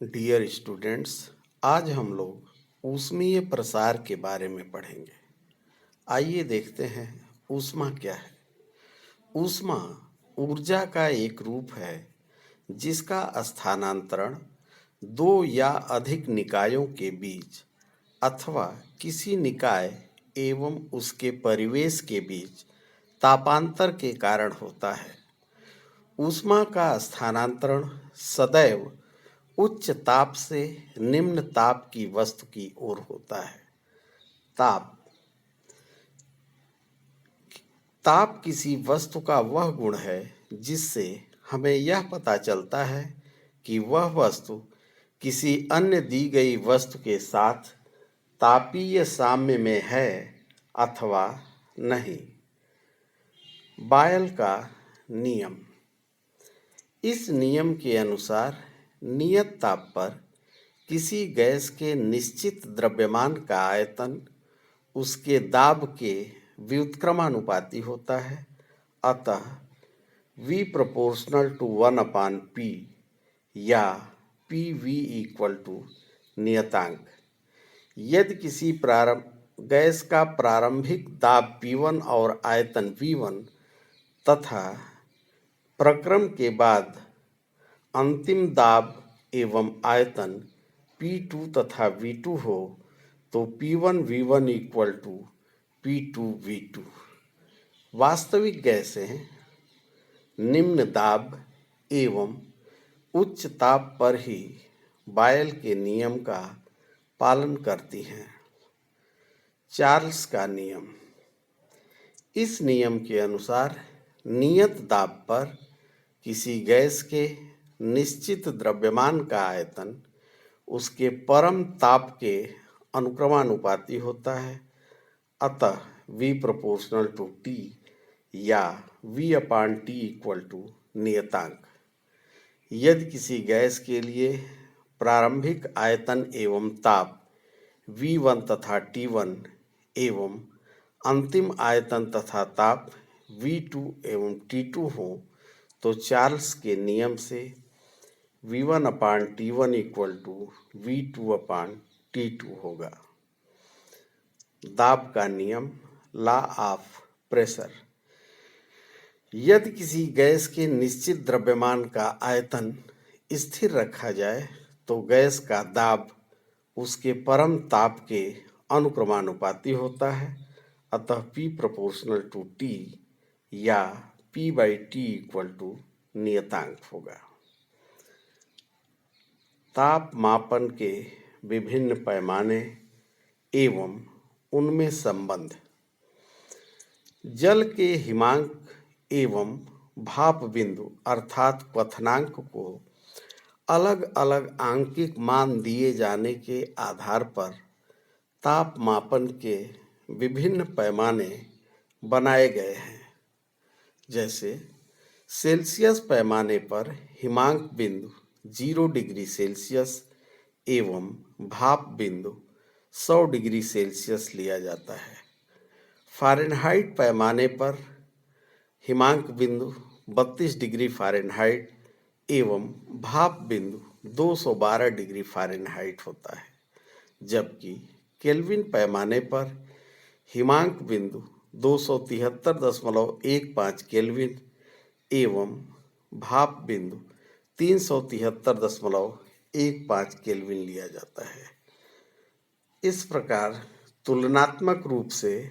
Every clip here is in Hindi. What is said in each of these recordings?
डियर स्टूडेंट्स, आज हम लोग ऊष्मीय प्रसार के बारे में पढ़ेंगे। आइए देखते हैं ऊष्मा क्या है। ऊष्मा ऊर्जा का एक रूप है जिसका स्थानांतरण दो या अधिक निकायों के बीच अथवा किसी निकाय एवं उसके परिवेश के बीच तापांतर के कारण होता है। ऊष्मा का स्थानांतरण सदैव उच्च ताप से निम्न ताप की वस्तु की ओर होता है। ताप ताप किसी वस्तु का वह गुण है जिससे हमें यह पता चलता है कि वह वस्तु किसी अन्य दी गई वस्तु के साथ तापीय साम्य में है अथवा नहीं। बायल का नियम। इस नियम के अनुसार नियत ताप पर किसी गैस के निश्चित द्रव्यमान का आयतन उसके दाब के व्युत्क्रमानुपाती होता है। अतः V प्रोपोर्शनल टू 1/P या PV इक्वल टू नियतांक। यदि किसी गैस का प्रारंभिक दाब P1 और आयतन V1 तथा प्रक्रम के बाद अंतिम दाब एवं आयतन P2 तथा V2 हो तो P1 V1 equal to P2 V2। वास्तविक गैसें निम्न दाब एवं उच्च ताप पर ही बायल के नियम का पालन करती हैं। चार्ल्स का नियम। इस नियम के अनुसार नियत दाब पर किसी गैस के निश्चित द्रव्यमान का आयतन उसके परम ताप के अनुक्रमानुपाती होता है। अतः V प्रोपोर्शनल टू T या V/T इक्वल टू नियतांक। यदि किसी गैस के लिए प्रारंभिक आयतन एवं ताप V1 तथा T1 एवं अंतिम आयतन तथा ताप V2 एवं T2 हो तो चार्ल्स के नियम से V1/T1 इक्वल टू V2/T2 होगा। दाब का नियम, लॉ ऑफ प्रेशर। यदि किसी गैस के निश्चित द्रव्यमान का आयतन स्थिर रखा जाए तो गैस का दाब उसके परम ताप के अनुक्रमानुपाती होता है। अतः P प्रोपोर्शनल टू T या P/T इक्वल टू नियतांक होगा। ताप मापन के विभिन्न पैमाने एवं उनमें संबंध। जल के हिमांक एवं भाप बिंदु अर्थात क्वथनांक को अलग अलग आंकिक मान दिए जाने के आधार पर ताप मापन के विभिन्न पैमाने बनाए गए हैं। जैसे सेल्सियस पैमाने पर हिमांक बिंदु 0 डिग्री सेल्सियस एवं भाप बिंदु 100 डिग्री सेल्सियस लिया जाता है। फ़ारेनहाइट पैमाने पर हिमांक बिंदु 32 डिग्री फ़ारेनहाइट एवं भाप बिंदु 212 डिग्री फ़ारेनहाइट होता है, जबकि केल्विन पैमाने पर हिमांक बिंदु 273.15 केल्विन एवं भाप बिंदु 373.15 केल्विन लिया जाता है। इस प्रकार तुलनात्मक रूप से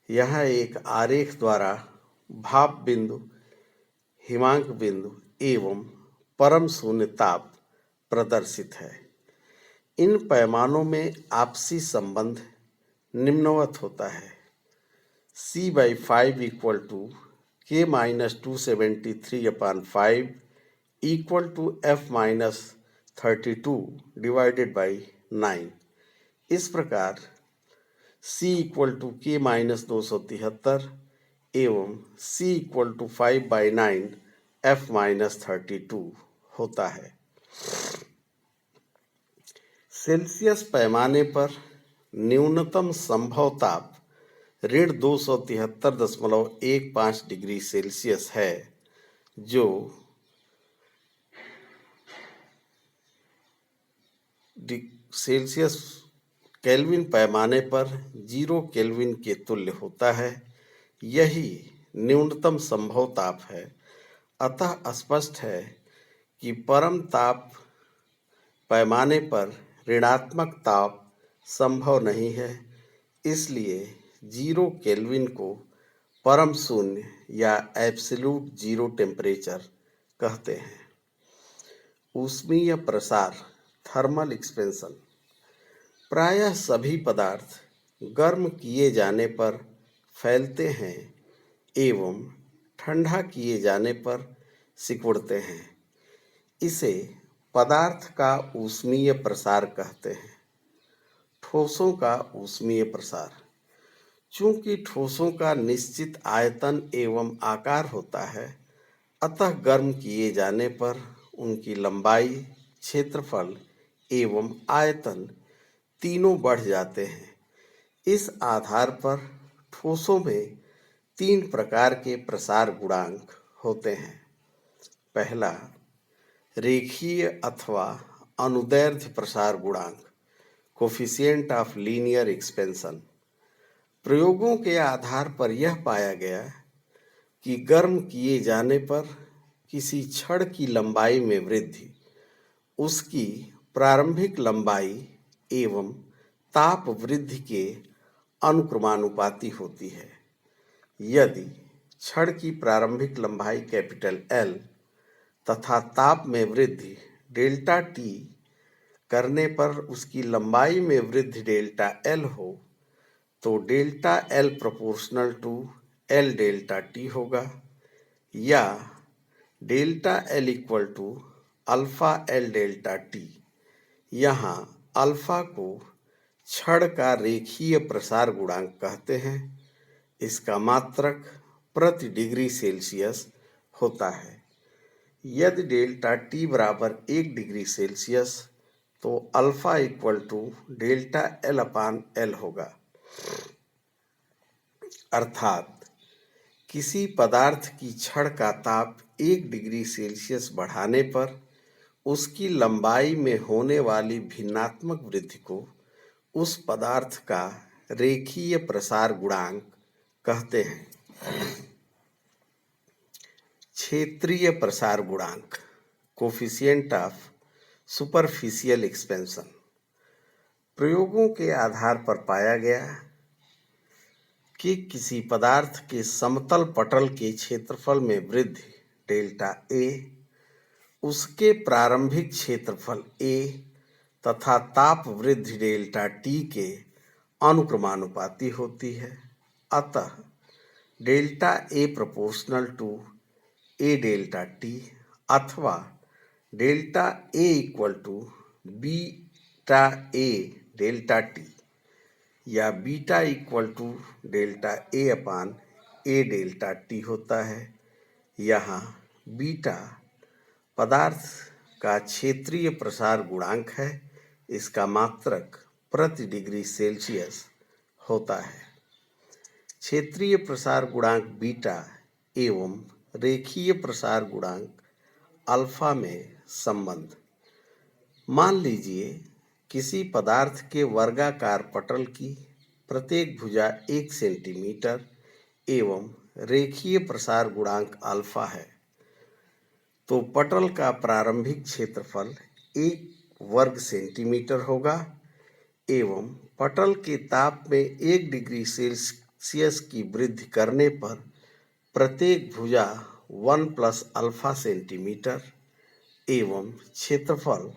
यहाँ एक आरेख द्वारा भाप बिंदु, हिमांक बिंदु एवं परम शून्य ताप प्रदर्शित है। इन पैमानों में आपसी संबंध निम्नवत होता है। C/5 equal to K-273/5 equal to F-32 divided by 9। इस प्रकार C इक्वल टू K-273 एवं C इक्वल टू 5/9 F-32 होता है। सेल्सियस पैमाने पर न्यूनतम संभव ताप -273.15 डिग्री सेल्सियस है, जो सेल्सियस केल्विन पैमाने पर 0 केल्विन के तुल्य होता है। यही न्यूनतम संभव ताप है। अतः स्पष्ट है कि परम ताप पैमाने पर ऋणात्मक ताप संभव नहीं है। इसलिए 0 केल्विन को परम शून्य या एब्सोल्यूट जीरो टेम्परेचर कहते हैं। ऊष्मीय प्रसार, थर्मल एक्सपेंशन। प्रायः सभी पदार्थ गर्म किए जाने पर फैलते हैं एवं ठंडा किए जाने पर सिकुड़ते हैं। इसे पदार्थ का ऊष्मीय प्रसार कहते हैं। ठोसों का ऊष्मीय प्रसार। चूंकि ठोसों का निश्चित आयतन एवं आकार होता है, अतः गर्म किए जाने पर उनकी लंबाई, क्षेत्रफल एवं आयतन तीनों बढ़ जाते हैं। इस आधार पर ठोसों में 3 प्रकार के प्रसार गुणांक होते हैं। पहला, रेखीय अथवा अनुदैर्ध्य प्रसार गुणांक, कोफिशिएंट ऑफ लीनियर एक्सपेंशन। प्रयोगों के आधार पर यह पाया गया कि गर्म किए जाने पर किसी छड़ की लंबाई में वृद्धि उसकी प्रारंभिक लंबाई एवं ताप वृद्धि के अनुक्रमानुपाती होती है। यदि छड़ की प्रारंभिक लंबाई कैपिटल L तथा ताप में वृद्धि डेल्टा T करने पर उसकी लंबाई में वृद्धि डेल्टा L हो, तो delta L proportional to L delta T होगा, या delta L equal to alpha L delta T। यहाँ अल्फा को छड़ का रेखीय प्रसार गुणांक कहते हैं। इसका मात्रक प्रति डिग्री सेल्सियस होता है। यदि डेल्टा T बराबर 1 डिग्री सेल्सियस तो alpha equal to delta L upon L होगा। अर्थात किसी पदार्थ की छड़ का ताप 1 डिग्री सेल्सियस बढ़ाने पर उसकी लंबाई में होने वाली भिन्नात्मक वृद्धि को उस पदार्थ का रेखीय प्रसार गुणांक कहते हैं। क्षेत्रीय प्रसार गुणांक, कोफिशिएंट ऑफ सुपरफिशियल एक्सपेंशन। प्रयोगों के आधार पर पाया गया कि किसी पदार्थ के समतल पटल के क्षेत्रफल में वृद्धि डेल्टा A उसके प्रारंभिक क्षेत्रफल A तथा ताप वृद्धि डेल्टा T के अनुक्रमानुपाती होती है। अतः delta A proportional to A delta T अथवा delta A equal to beta A delta T या beta equal to delta A upon A delta T होता है। यहाँ बीटा पदार्थ का क्षेत्रीय प्रसार गुणांक है। इसका मात्रक प्रति डिग्री सेल्सियस होता है। क्षेत्रीय प्रसार गुणांक बीटा एवं रेखीय प्रसार गुणांक अल्फा में संबंध। मान लीजिए किसी पदार्थ के वर्गाकार पटल की प्रत्येक भुजा 1 सेंटीमीटर एवं रेखीय प्रसार गुणांक अल्फा है, तो पटल का प्रारंभिक क्षेत्रफल 1 वर्ग सेंटीमीटर होगा एवं पटल के ताप में 1 डिग्री सेल्सियस की वृद्धि करने पर प्रत्येक भुजा 1 प्लस अल्फा सेंटीमीटर एवं क्षेत्रफल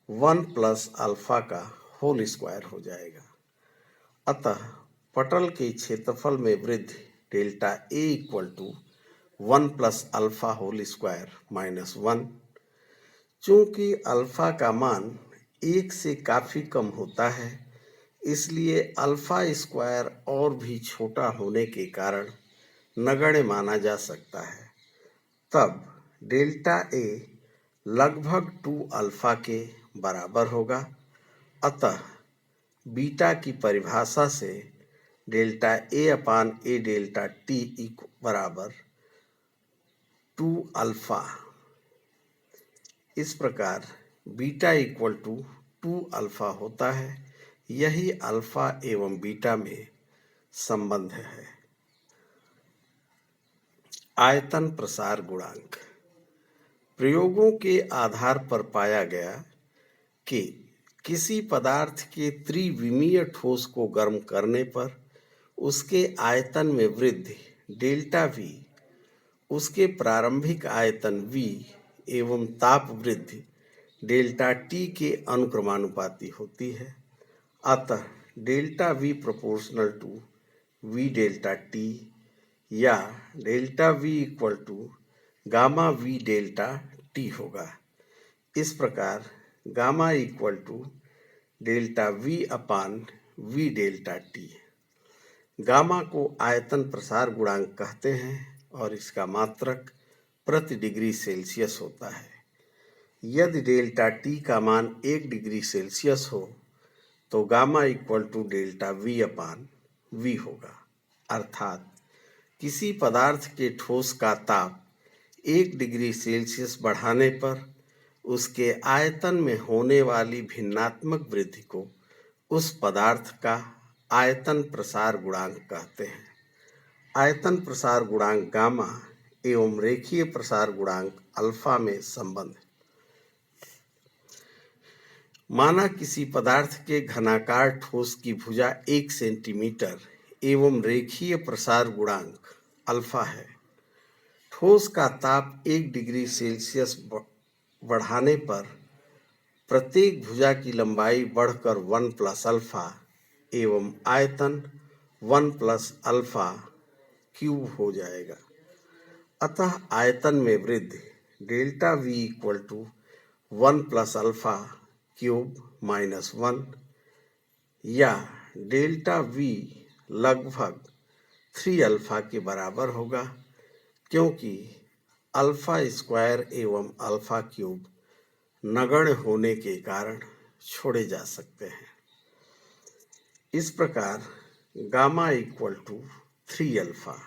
1 प्लस अल्फा का होल स्क्वायर हो जाएगा। अतः पटल के क्षेत्रफल में वृद्धि delta A equal to 1 plus alpha whole square minus 1। चूंकि अल्फा का मान 1 से काफ़ी कम होता है, इसलिए अल्फा स्क्वायर और भी छोटा होने के कारण नगण्य माना जा सकता है। तब डेल्टा A लगभग 2 अल्फा के बराबर होगा। अतः बीटा की परिभाषा से delta A upon A delta T बराबर 2 अल्फा। इस प्रकार बीटा इक्वल टू 2 अल्फा होता है। यही अल्फा एवं बीटा में संबंध है। आयतन प्रसार गुणांक प्रयोगों के आधार पर पाया गया कि किसी पदार्थ के त्रिविमीय ठोस को गर्म करने पर उसके आयतन में वृद्धि डेल्टा वी उसके प्रारंभिक आयतन V एवं ताप वृद्धि डेल्टा T के अनुक्रमानुपाती होती है। अतः delta V proportional to V delta T या delta V equal to gamma V delta T होगा। इस प्रकार gamma equal to delta V upon V delta T। Gamma को आयतन प्रसार गुणांक कहते हैं और इसका मात्रक प्रति डिग्री सेल्सियस होता है। यदि डेल्टा T का मान 1 डिग्री सेल्सियस हो तो gamma equal to delta V upon V होगा। अर्थात किसी पदार्थ के ठोस का ताप 1 डिग्री सेल्सियस बढ़ाने पर उसके आयतन में होने वाली भिन्नात्मक वृद्धि को उस पदार्थ का आयतन प्रसार गुणांक कहते हैं। आयतन प्रसार गुणांक गामा एवं रेखीय प्रसार गुणांक अल्फा में संबंध। माना किसी पदार्थ के घनाकार ठोस की भुजा 1 सेंटीमीटर एवं रेखीय प्रसार गुणांक अल्फा है। ठोस का ताप 1 डिग्री सेल्सियस बढ़ाने पर प्रत्येक भुजा की लंबाई बढ़कर 1 प्लस अल्फा एवं आयतन 1 प्लस अल्फा क्यूब हो जाएगा। अतः आयतन में वृद्धि delta V equal to 1 plus alpha cube minus 1 या डेल्टा V लगभग 3 अल्फा के बराबर होगा, क्योंकि अल्फा स्क्वायर एवं अल्फा क्यूब नगण्य होने के कारण छोड़े जा सकते हैं। इस प्रकार गामा इक्वल टू 3 अल्फा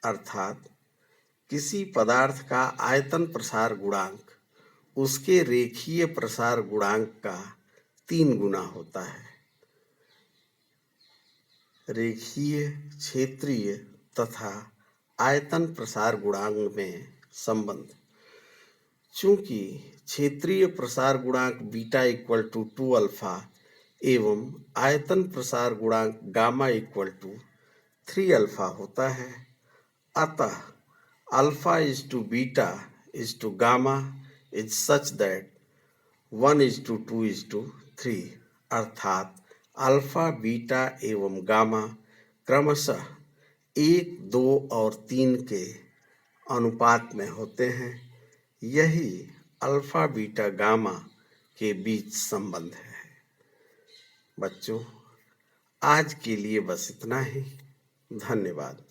अर्थात किसी पदार्थ का आयतन प्रसार गुणांक उसके रेखीय प्रसार गुणांक का 3 गुना होता है। रेखीय, क्षेत्रीय तथा आयतन प्रसार गुणांक में संबंध। चूंकि क्षेत्रीय प्रसार गुणांक बीटा इक्वल टू 2 अल्फा एवं आयतन प्रसार गुणांक गामा इक्वल टू 3 अल्फा होता है, अतः alpha is to beta is to gamma is such that 1:2:3 अर्थात अल्फा, बीटा एवं गामा क्रमशः 1, 2 और 3 के अनुपात में होते हैं। यही अल्फा, बीटा, गामा के बीच संबंध है। बच्चों, आज के लिए बस इतना ही। धन्यवाद।